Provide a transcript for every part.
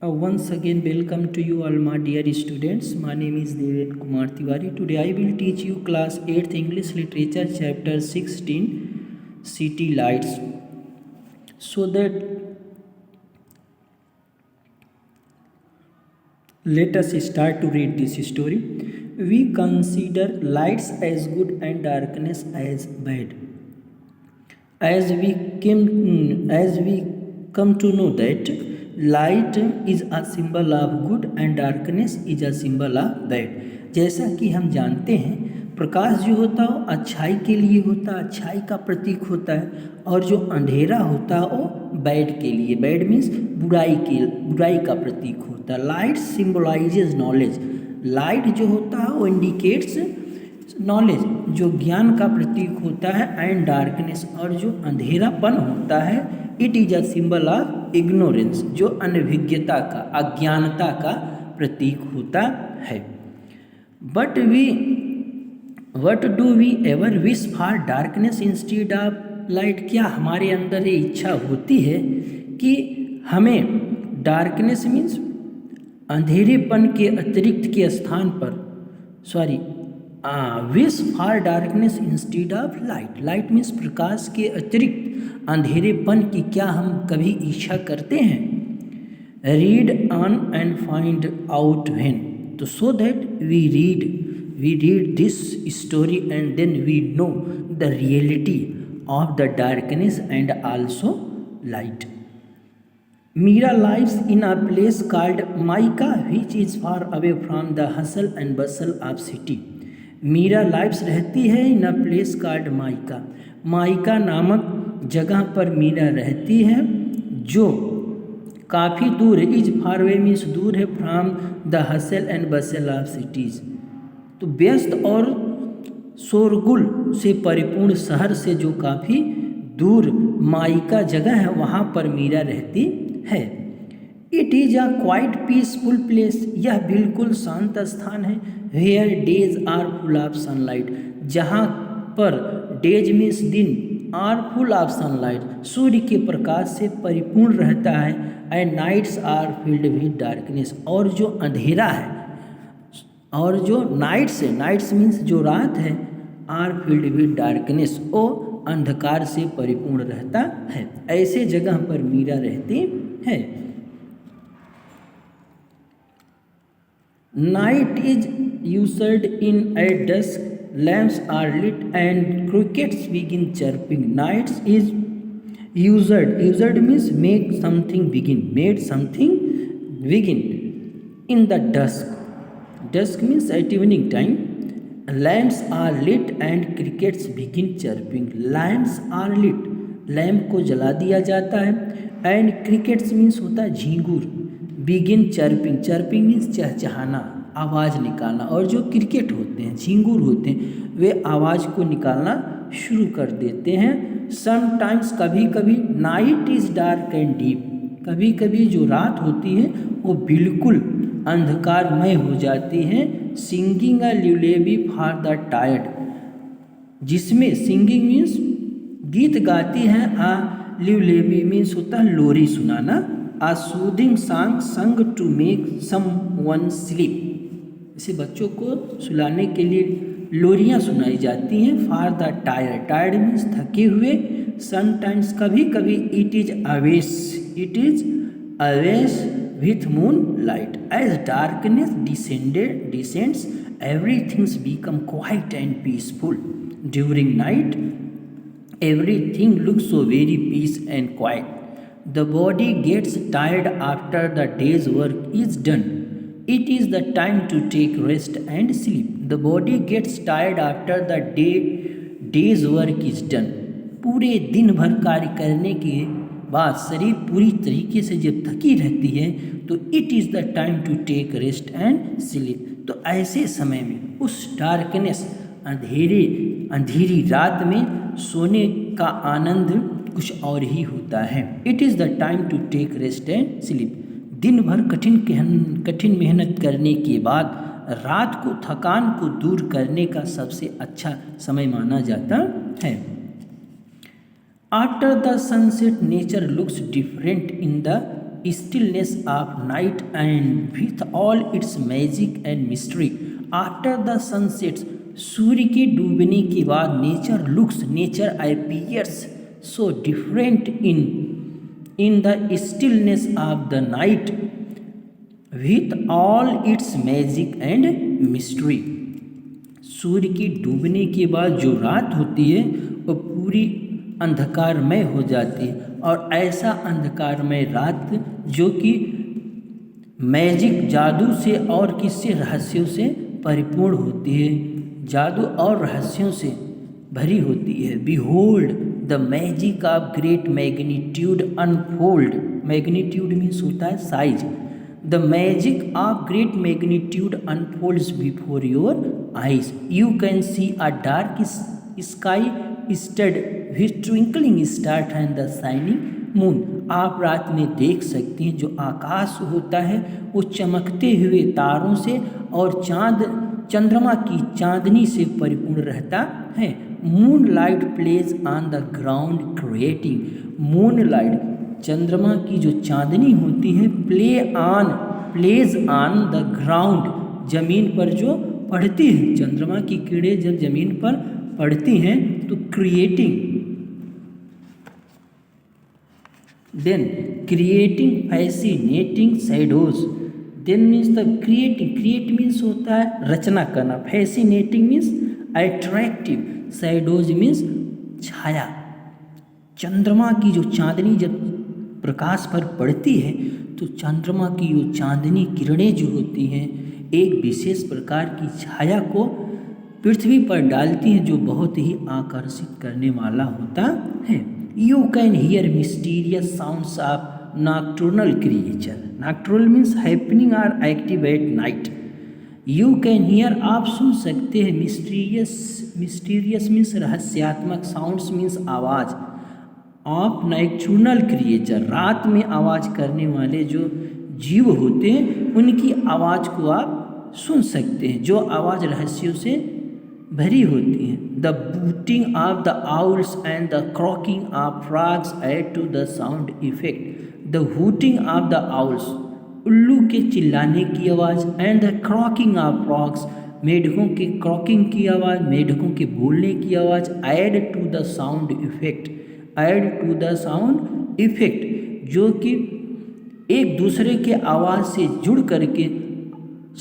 Once again, welcome to you all, my dear students. My name is Deven Kumar Tiwari. Today, I will teach you class 8th English Literature, chapter 16, City Lights. So that let us start to read this story. We consider lights as good and darkness as bad. As we come to know that light is a symbol of good and darkness is a symbol of bad. जैसा कि हम जानते हैं, प्रकाश जो होता है वो अच्छाई के लिए होता है, अच्छाई का प्रतीक होता है, और जो अंधेरा होता है वो बैड के लिए, बैड मीन्स बुराई का प्रतीक होता है. Light symbolises knowledge. लाइट जो होता है वो इंडिकेट्स नॉलेज, जो ज्ञान का प्रतीक होता है, एंड डार्कनेस, और जो अंधेरापन होता है, it is a symbol of ignorance, जो अनभिज्ञता का, अज्ञानता का प्रतीक होता है. But what do we ever wish for darkness instead of light. क्या हमारे अंदर ये इच्छा होती है कि हमें डार्कनेस मीन्स अंधेरेपन के अतिरिक्त के स्थान पर, wish for darkness instead of light. Light means प्रकाश के अतिरिक्त अंधेरेपन की क्या हम कभी इच्छा करते हैं? Read on and find out when. तो so that we read this story and then we know the reality of the darkness and also light. Mira lives in a place called Maika, which is far away from the hustle and bustle of city. Mira lives रहती है in a place called Maika. Maika नामक जगह पर मीरा रहती है, जो काफ़ी दूर है. इज फार अवे मीन्स दूर है, from the hustle and Bansal of cities. तो व्यस्त और शोरगुल से परिपूर्ण शहर से जो काफ़ी दूर माइका जगह है, वहाँ पर मीरा रहती है. It is a quite peaceful place. यह बिल्कुल शांत स्थान है. Where days are full of sunlight. जहाँ पर डेज मीन्स दिन, आर फुल ऑफ सनलाइट, सूर्य के प्रकाश से परिपूर्ण रहता है. And nights are filled with darkness. और जो अंधेरा है, और जो नाइट्स है, नाइट्स मीन्स जो रात है, आर फिल्ड विद डार्कनेस, वो अंधकार से परिपूर्ण रहता है. ऐसे जगह पर मीरा रहती है. Night is used in at dusk, lamps are lit and crickets begin chirping. Nights is used means made something begin in the dusk. Dusk means at evening time. Lamps are lit and crickets begin chirping. Lamps are lit, lamp को जला दिया जाता है. And crickets means होता है झींगुर. Begin chirping, chirping means चहचहाना, आवाज़ निकालना. और जो क्रिकेट होते हैं, झींगुर होते हैं, वे आवाज़ को निकालना शुरू कर देते हैं. समटाइम्स, कभी कभी, night is dark and deep. कभी कभी जो रात होती है वो बिल्कुल अंधकारमय हो जाती है. Singing a lullaby for the tired, जिसमें सिंगिंग मीन्स गीत गाती हैं. आ ल्यूलेबी मीन्स होता है लोरी सुनाना. A soothing song sung to make someone sleep. इसे बच्चों को सुलाने के लिए लोरियाँ सुनाई जाती हैं. For the tired, tired means थके हुए. समटाइम्स, कभी कभी, it is अवेस with moonlight. As darkness descends, everything become quiet and peaceful. During night, everything looks so very peace and quiet. The body gets tired after the day's work is done. It is the time to take rest and sleep. The body gets tired after the day's work is done. पूरे दिन भर कार्य करने के बाद शरीर पूरी तरीके से जब थकी रहती है, तो it is the time to take rest and sleep. तो ऐसे समय में, उस डार्कनेस, अंधेरी रात में सोने का आनंद कुछ और ही होता है. It is the time to take rest and sleep. दिन भर कठिन मेहनत करने के बाद रात को, थकान को दूर करने का सबसे अच्छा समय माना जाता है. After the sunset, nature looks different in the stillness of night and with all its magic and mystery. After the sun sets, सूर्य के डूबने के बाद nature appears so different in the stillness of the night with all its magic and mystery. सूर्य के डूबने के बाद जो रात होती है वो पूरी अंधकारमय हो जाती है, और ऐसा अंधकारमय रात जो कि मैजिक जादू से और किससे रहस्यों से परिपूर्ण होती है, जादू और रहस्यों से भरी होती है. Behold the magic of great magnitude unfold. Magnitude means होता है size. The magic of great magnitude unfolds before your eyes. You can see a dark sky studded with twinkling stars and the shining moon. आप रात में देख सकते हैं जो आकाश होता है वो चमकते हुए तारों से और चंद्रमा की चांदनी से परिपूर्ण रहता है. Moon light plays on the ground creating. Moon light चंद्रमा की जो चांदनी होती है प्लेज ऑन द ग्राउंड, जमीन पर जो पड़ती है, चंद्रमा की किरणें जब जमीन पर पड़ती हैं तो creating fascinating shadows. Then means the create means होता है रचना करना, fascinating means attractive, shadows means छाया. चंद्रमा की जो चांदनी जब प्रकाश पर पड़ती है तो चंद्रमा की वो चांदनी किरणें जो होती हैं एक विशेष प्रकार की छाया को पृथ्वी पर डालती हैं जो बहुत ही आकर्षित करने वाला होता है. You can hear mysterious sounds of nocturnal creature. Nocturnal means happening और active at night. You can hear आप सुन सकते हैं मिस्टीरियस मीन्स रहस्यात्मक, साउंड्स मीन्स आवाज़, ऑफ नॉक्टर्नल क्रिएचर रात में आवाज़ करने वाले जो जीव होते हैं उनकी आवाज़ को आप सुन सकते हैं जो आवाज़ रहस्यों से भरी होती है. The hooting of the owls and the croaking of frogs add to the sound effect. The hooting of the owls उल्लू के चिल्लाने की आवाज़ and the croaking of frogs मेढकों के क्रॉकिंग की आवाज़, मेढकों के बोलने की आवाज़ add to the sound effect जो कि एक दूसरे के आवाज़ से जुड़ करके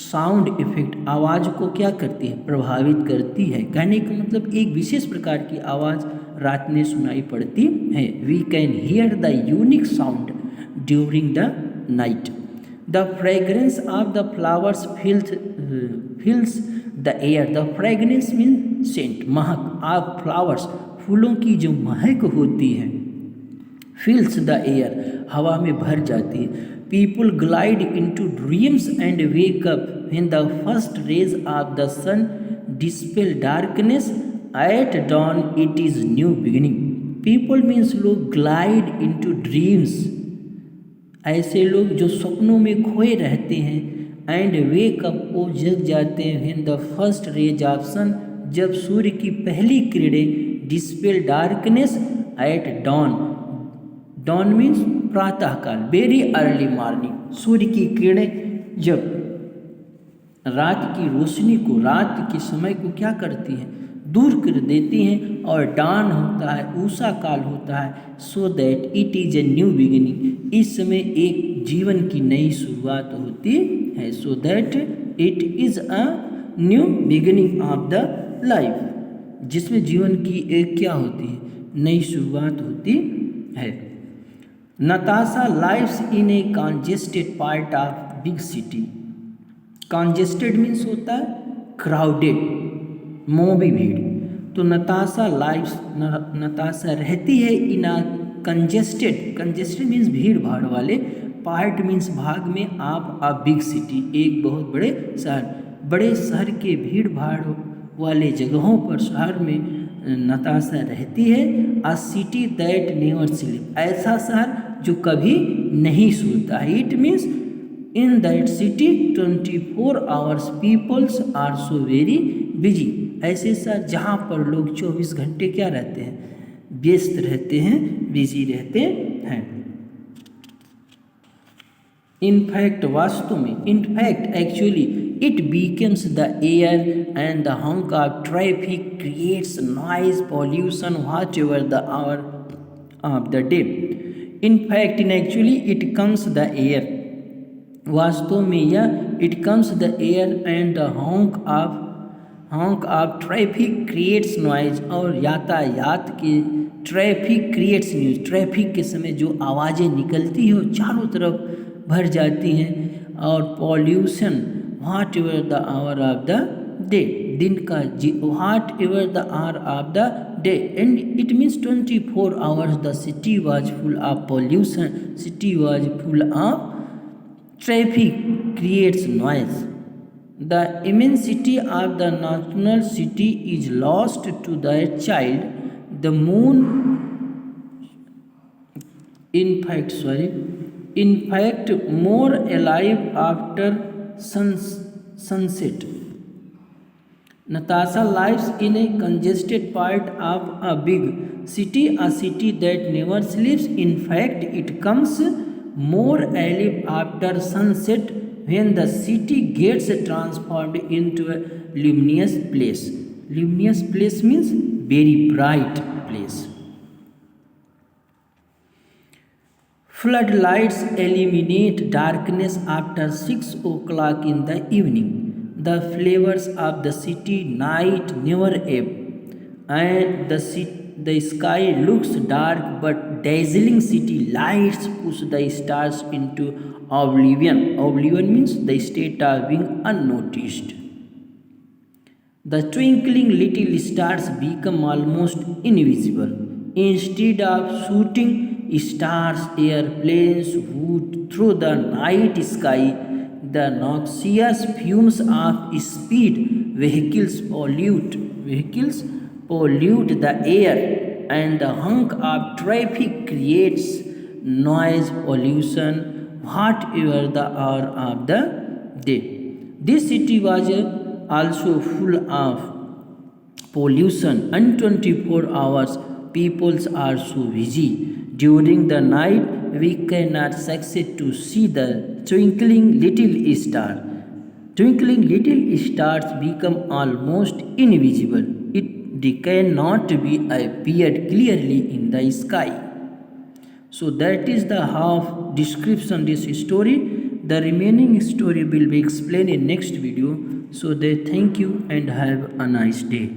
साउंड इफेक्ट आवाज़ को क्या करती है, प्रभावित करती है. कहने का मतलब एक विशेष प्रकार की आवाज़ रात में सुनाई पड़ती है. We can hear the unique sound during the night. The fragrance of the flowers fills the air. The fragrance mean scent, महक ऑफ फ्लावर्स फूलों की जो महक होती है फिल्स द एयर हवा में भर जाती है. People glide into dreams and wake up when the first rays of the sun dispel darkness at dawn it is new beginning. People means लोग, ग्लाइड इनटू ड्रीम्स ऐसे लोग जो सपनों में खोए रहते हैं, एंड वेक अप वो जग जाते हैं when the first rays of sun जब सूर्य की पहली किरणें dispel darkness at dawn means प्रातःकाल, वेरी अर्ली मॉर्निंग. सूर्य की किरणें जब रात की रोशनी को, रात के समय को क्या करती हैं, दूर कर देती हैं, और डॉन होता है, उषा काल होता है. So that it is a new beginning. इस समय एक जीवन की नई शुरुआत होती है. So that it is a new beginning of the life, जिसमें जीवन की एक क्या होती है, नई शुरुआत होती है. Natasha lives in A congested part of big city. Congested means होता है क्राउडेड, मोबी भीड़. तो नताशा रहती है इन आ कंजेस्टेड मीन्स भीड़ भाड़ वाले, पार्ट मीन्स भाग में, आप अ बिग सिटी एक बहुत बड़े शहर के भीड़ भाड़ वाले जगहों पर, शहर में नताशा रहती है. A city that never sleep, ऐसा शहर जो कभी नहीं सोता है. It means in that city 24 hours peoples are so very busy. ऐसे शहर जहाँ पर लोग 24 घंटे क्या रहते हैं, व्यस्त रहते हैं, बिजी रहते हैं. इनफैक्ट वास्तव में, in fact actually, it becomes the air and the honk of traffic creates noise pollution whatever the hour of the day. In fact in actually it comes the air, वास्तव में यह it comes the air and the honk of traffic creates noise, और यातायात के traffic creates news, traffic के समय जो आवाज़ें निकलती हैं वो चारों तरफ भर जाती हैं, और pollution whatever the hour of the day, दिन का what ever the hour of the day, and it means 24 hours the city was full of pollution, city was full of traffic creates noise. The immensity of the national city is lost to the child. The moon, in fact, more alive after sunset. Natasha lives in a congested part of a big city, a city that never sleeps. In fact, it comes more alive after sunset when the city gets transformed into a luminous place. Luminous place means very bright place. Floodlights eliminate darkness after 6 o'clock in the evening. The flavors of the city night never ebb, and the sky looks dark, but dazzling city lights push the stars into oblivion. Oblivion means the state of being unnoticed. The twinkling little stars become almost invisible. Instead of shooting stars, airplanes would through the night sky. The noxious fumes of speed vehicles pollute the air, and the hunk of traffic creates noise pollution whatever the hour of the day. This city was also full of pollution, and 24 hours people are so busy. During the night we cannot succeed to see the twinkling little star. Twinkling little stars become almost invisible. They cannot be appeared clearly in the sky. So that is the half description this story. The remaining story will be explained in next video. So they thank you and have a nice day.